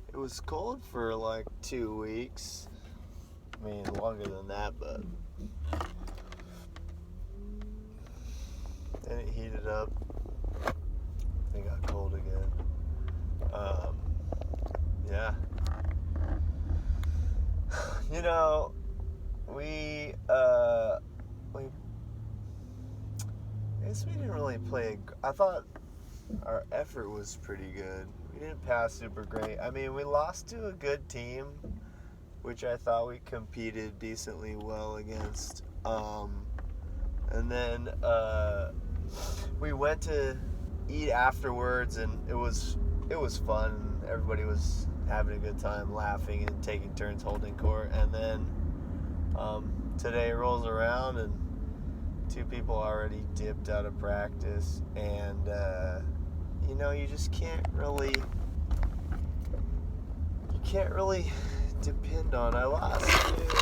it was cold for like 2 weeks. I mean, longer than that, but then it heated up. It got cold again. Yeah. You know, I guess we didn't really play. I thought our effort was pretty good. We didn't pass super great. I mean, we lost to a good team, which I thought we competed decently well against. And then we went to eat afterwards, and it was fun. Everybody was having a good time, laughing and taking turns holding court. And then today rolls around, and 2 people already dipped out of practice, and you just can't really depend on. I lost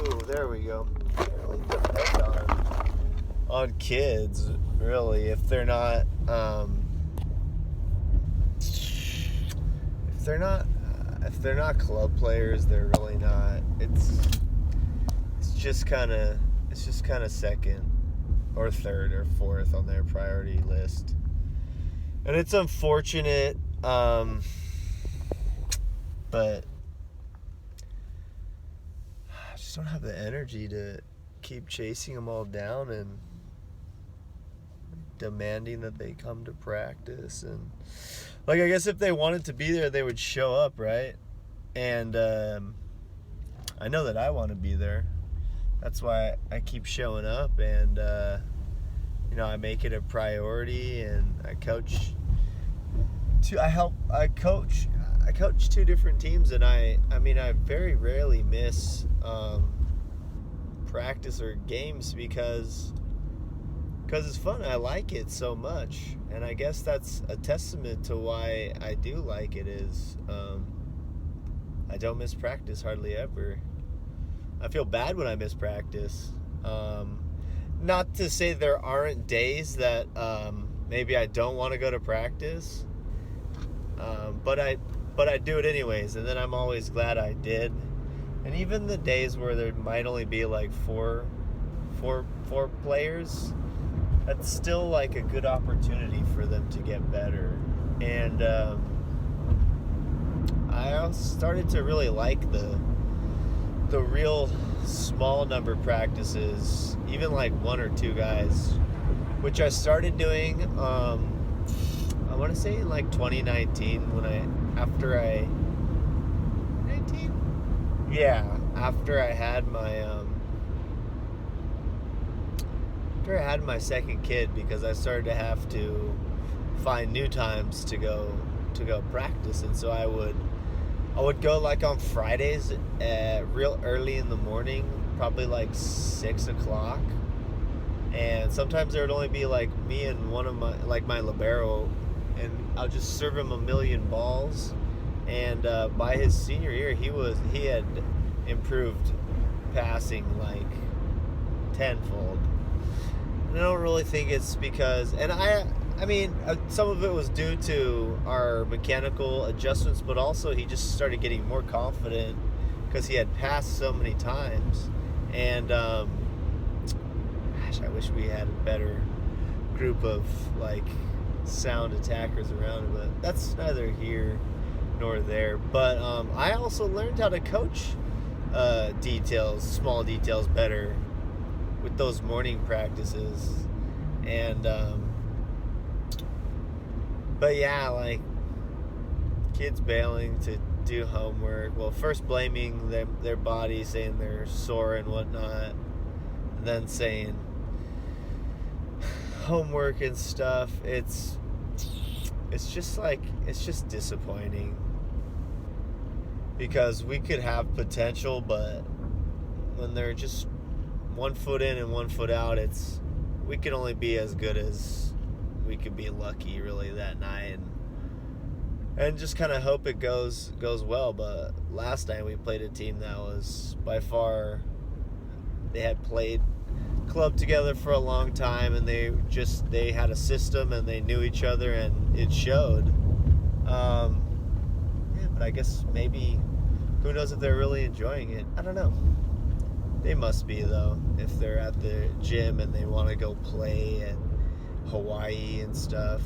2. There we go. Can't really depend on kids, really, if they're not club players. They're really not. It's just kind of second or third or fourth on their priority list, and it's unfortunate. But I just don't have the energy to keep chasing them all down and demanding that they come to practice. And I guess if they wanted to be there, they would show up, right? And I know that I want to be there. That's why I keep showing up, and I make it a priority, and I coach. I coach 2 different teams, and I very rarely miss practice or games because it's fun. I like it so much, and I guess that's a testament to why I do like it. Is I don't miss practice hardly ever. I feel bad when I miss practice. Not to say there aren't days that maybe I don't want to go to practice, but I do it anyways, and then I'm always glad I did. And even the days where there might only be like four players, that's still like a good opportunity for them to get better. And I started to really like the real small number practices, even like 1 or 2 guys, which I started doing I want to say in like 2019 after I had my second kid, because I started to have to find new times to go practice. And so I would go like on Fridays real early in the morning, probably like 6 o'clock. And sometimes there would only be like me and one of my libero, and I'll just serve him a million balls. And by his senior year, he had improved passing like tenfold. And I don't really think it's because, and I mean, some of it was due to our mechanical adjustments, but also he just started getting more confident because he had passed so many times. And I wish we had a better group of like sound attackers around him, but that's neither here nor there. But I also learned how to coach small details better with those morning practices. And but yeah, like kids bailing to do homework, well, first blaming their body, saying they're sore and whatnot, and then saying homework and stuff. It's just disappointing, because we could have potential, but when they're just 1 foot in and 1 foot out, we can only be as good as we could be lucky really that night, and just kind of hope it goes well. But last night we played a team that was by far, they had played clubbed together for a long time, and they had a system and they knew each other, and it showed. Yeah, but I guess maybe, who knows if they're really enjoying it? I don't know. They must be, though, if they're at the gym and they want to go play at Hawaii and stuff.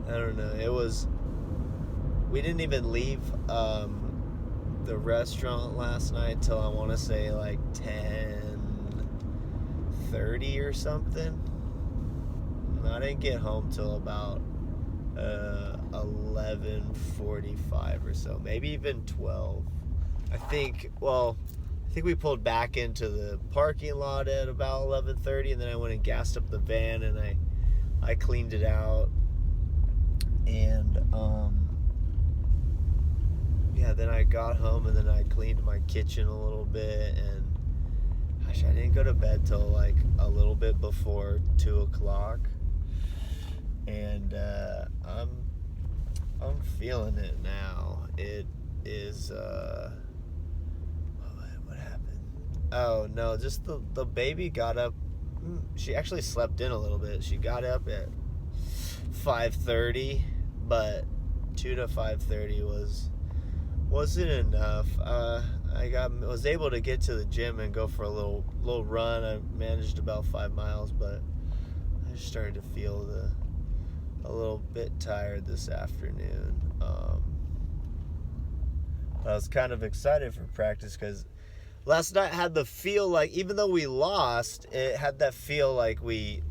I don't know. We didn't even leave the restaurant last night till I want to say like 10:30 or something. I didn't get home till about 11:45 or so, maybe even 12. I think we pulled back into the parking lot at about 11:30, and then I went and gassed up the van, and I cleaned it out, and yeah, then I got home, and then I cleaned my kitchen a little bit, and gosh, I didn't go to bed till like a little bit before 2 o'clock, and I'm feeling it now. It is what happened? Oh no, just the baby got up. She actually slept in a little bit. She got up at 5:30, but 2 to 5:30 wasn't enough. I was able to get to the gym and go for a little run. I managed about 5 miles, but I just started to feel a little bit tired this afternoon. I was kind of excited for practice because last night had the feel like, even though we lost, it had that feel like we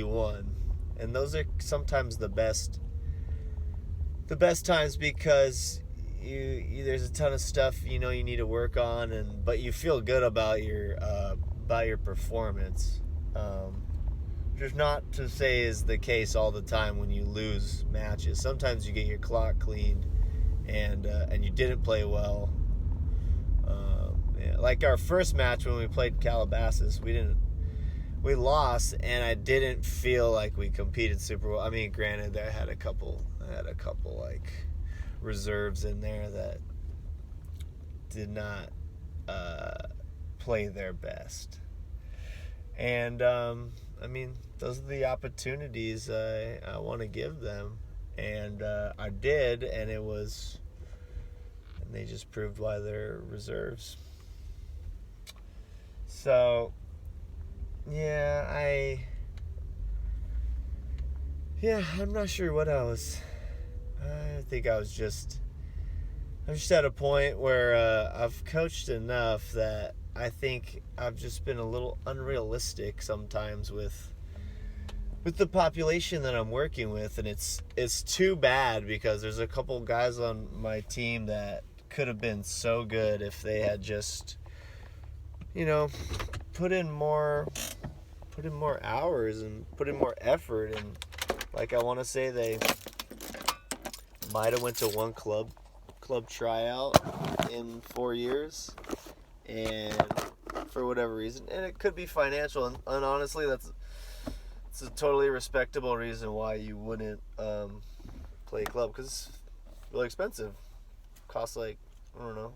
won, and those are sometimes the best times, because you there's a ton of stuff you need to work on, but you feel good about your performance. Which is not to say is the case all the time when you lose matches. Sometimes you get your clock cleaned, and you didn't play well. Yeah, like our first match when we played Calabasas, we lost, and I didn't feel like we competed super well. I mean, granted, I had a couple like reserves in there that did not play their best, and I mean, those are the opportunities I want to give them, and I did, and they just proved why they're reserves. So, yeah, I'm not sure what I think I'm just at a point where I've coached enough that I think I've just been a little unrealistic sometimes with the population that I'm working with, and it's too bad, because there's a couple guys on my team that could have been so good if they had just put in more hours and put in more effort. And like, I want to say they might have went to one club tryout in 4 years, and for whatever reason, and it could be financial, and honestly it's a totally respectable reason why you wouldn't play club, because it's really expensive. Costs like, I don't know,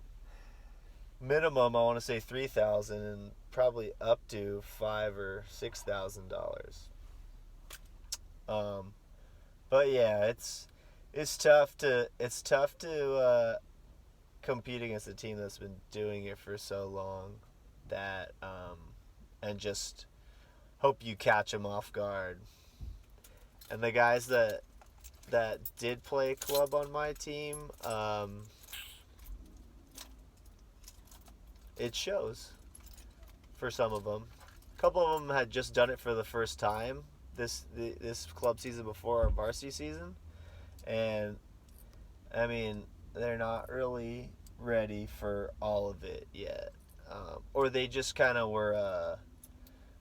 minimum I want to say $3,000, and probably up to $5,000 or $6,000. But yeah, it's tough to compete against a team that's been doing it for so long, that and just hope you catch them off guard. And the guys that did play club on my team, it shows for some of them. A couple of them had just done it for the first time this club season before our varsity season, and I mean, they're not really ready for all of it yet, or they just kind of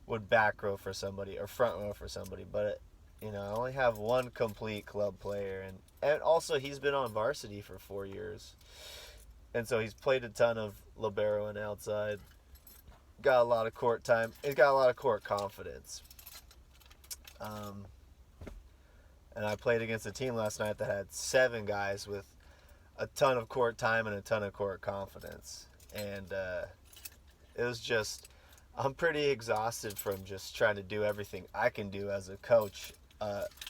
would back row for somebody or front row for somebody. But I only have one complete club player, and also he's been on varsity for 4 years, and so he's played a ton of libero and outside. Got a lot of court time. He's got a lot of court confidence. And I played against a team last night that had 7 guys with a ton of court time and a ton of court confidence. And It was just, I'm pretty exhausted from just trying to do everything I can do as a coach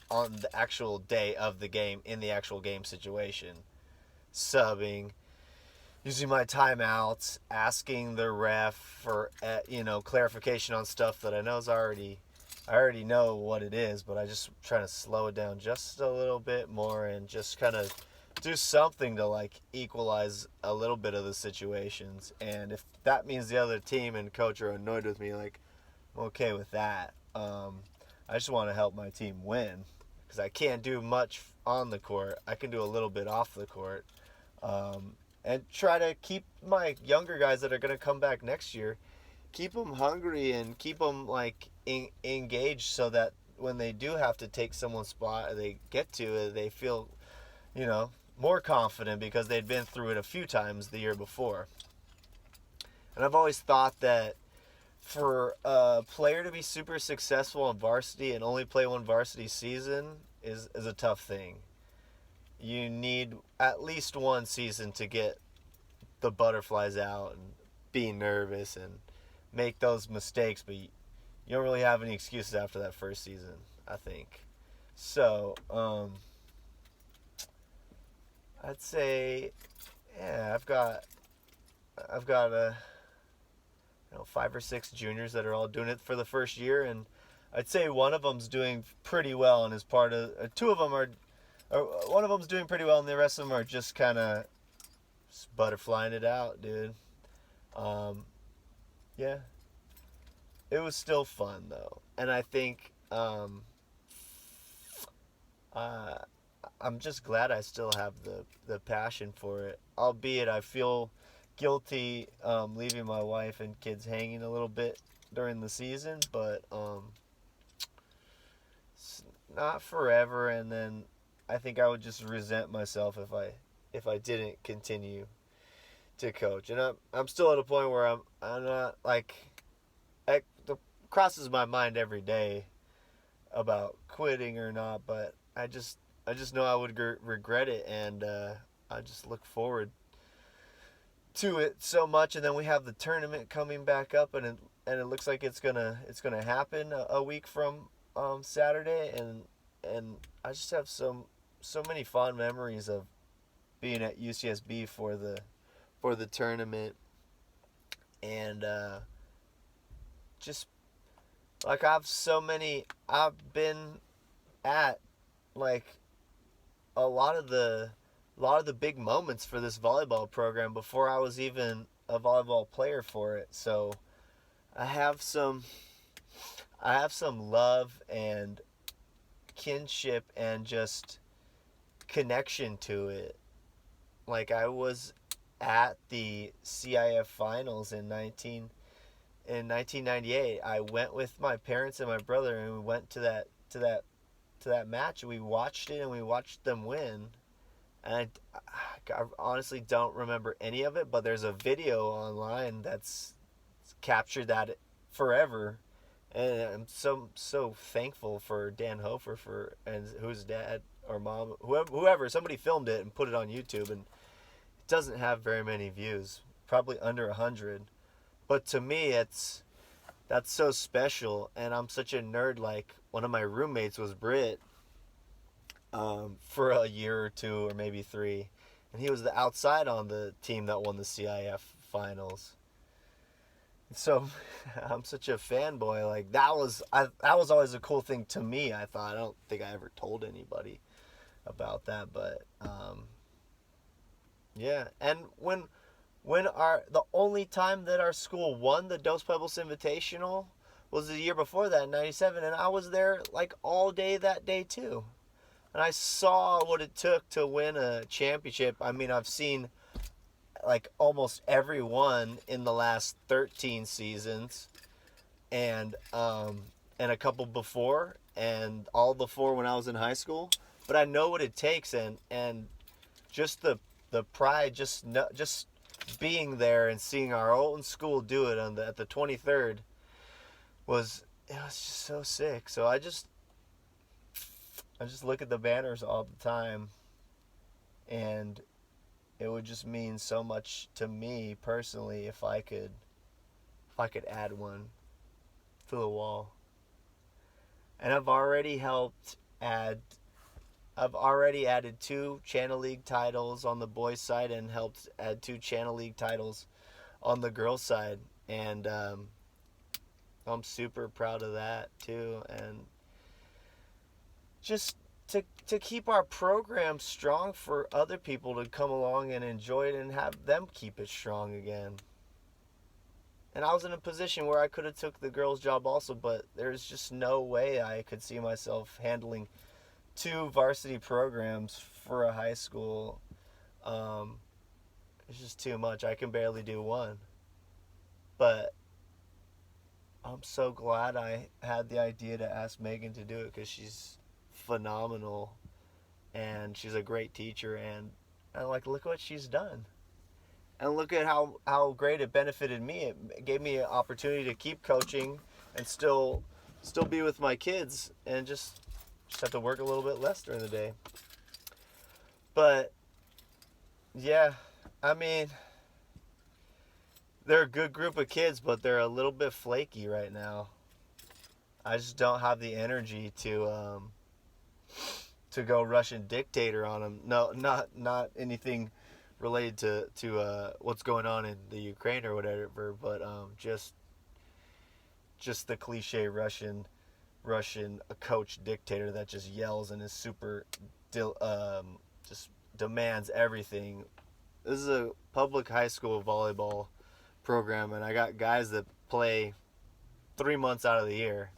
on the actual day of the game, in the actual game situation. Subbing, using my timeouts, asking the ref for clarification on stuff that I already know what it is, but I just trying to slow it down just a little bit more and just kind of do something to like equalize a little bit of the situations. And if that means the other team and coach are annoyed with me, like, I'm okay with that. I just want to help my team win because I can't do much on the court. I can do a little bit off the court, and try to keep my younger guys that are going to come back next year, keep them hungry and keep them like engaged so that when they do have to take someone's spot or they get to it, they feel, you know, more confident because they'd been through it a few times the year before. And I've always thought that for a player to be super successful in varsity and only play one varsity season is a tough thing. You need at least one season to get the butterflies out and be nervous and make those mistakes, but you don't really have any excuses after that first season, I think. So, I'd say, yeah, I've got a 5 or 6 juniors that are all doing it for the first year, and I'd say one of them's doing pretty well and is part of. Two of them are, or one of them's doing pretty well, and the rest of them are just kind of butterflying it out, dude. Yeah, it was still fun though, and I think uh, I'm just glad I still have the passion for it. Albeit I feel guilty leaving my wife and kids hanging a little bit during the season, but it's not forever. And then I think I would just resent myself if I didn't continue to coach. And I'm still at a point where I'm not like it crosses my mind every day about quitting or not, but I just know I would regret it, and I just look forward to it so much. And then we have the tournament coming back up, and it looks like it's gonna happen a week from Saturday, and I just have so many fond memories of being at UCSB for the tournament, and just like I've been at like a lot of the big moments for this volleyball program before I was even a volleyball player for it. So I have some love and kinship and just connection to it. Like I was at the CIF finals in 1998. I went with my parents and my brother, and we went to that match. We watched it, and we watched them win. And I honestly don't remember any of it, but there's a video online that's captured that forever. And I'm so thankful for Dan Hofer and whose dad or mom, whoever, somebody filmed it and put it on YouTube, and it doesn't have very many views, probably under 100. But to me, that's so special, and I'm such a nerd. Like one of my roommates was Brit, for a year or two or maybe 3, and he was the outside on the team that won the CIF finals. So I'm such a fanboy. Like that was always a cool thing to me. I thought, I don't think I ever told anybody about that, but yeah. And when the only time that our school won the Dos Pueblos Invitational was the year before that in '97, and I was there like all day that day too. And I saw what it took to win a championship. I mean, I've seen like almost every one in the last 13 seasons, and a couple before, and all before when I was in high school. But I know what it takes, and just the pride, just being there and seeing our own school do it at the 23rd was just so sick. So I just look at the banners all the time, and it would just mean so much to me personally if I could if I could add one to the wall. And I've already added 2 Channel League titles on the boys' side and helped add 2 Channel League titles on the girls' side. And I'm super proud of that too. And just to keep our program strong for other people to come along and enjoy it and have them keep it strong again. And I was in a position where I could have took the girls' job also, but there's just no way I could see myself handling 2 varsity programs for a high school. It's just too much. I can barely do one. But I'm so glad I had the idea to ask Megan to do it, because she's phenomenal and she's a great teacher, and like, look what she's done. And look at how great it benefited me. It gave me an opportunity to keep coaching and still be with my kids, and just have to work a little bit less during the day. But yeah, I mean, they're a good group of kids, but they're a little bit flaky right now. I just don't have the energy to go Russian dictator on them. No, not anything related to what's going on in the Ukraine or whatever, but just the cliche Russian coach dictator that just yells and is super just demands everything. This is a public high school volleyball program, and I got guys that play 3 months out of the year,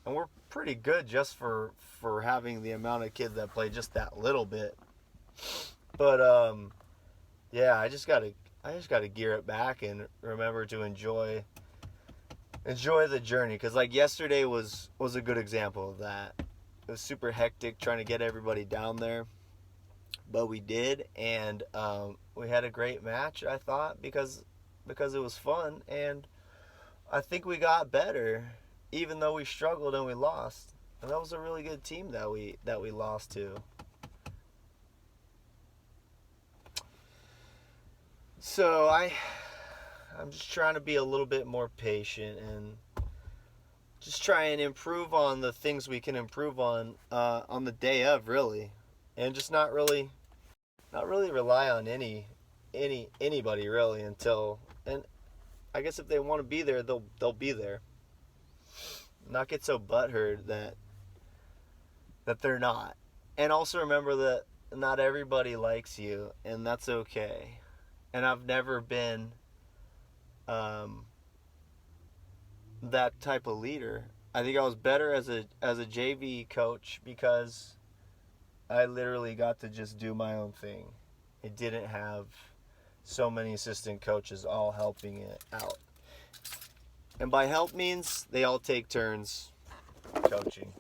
and we're pretty good just for having the amount of kids that play just that little bit. But yeah, I just gotta gear it back and remember to enjoy the journey, because like yesterday was a good example of that. It was super hectic trying to get everybody down there, but we did, and we had a great match, I thought, because it was fun, and I think we got better, even though we struggled and we lost. And that was a really good team that we lost to. So I'm just trying to be a little bit more patient and just try and improve on the things we can improve on the day of, really, and just not really rely on anybody really until, and I guess if they want to be there, they'll be there. Not get so butthurt that they're not. And also remember that not everybody likes you, and that's okay. And I've never been that type of leader. I think I was better as a JV coach because I literally got to just do my own thing. It didn't have so many assistant coaches all helping it out. And by help means they all take turns coaching.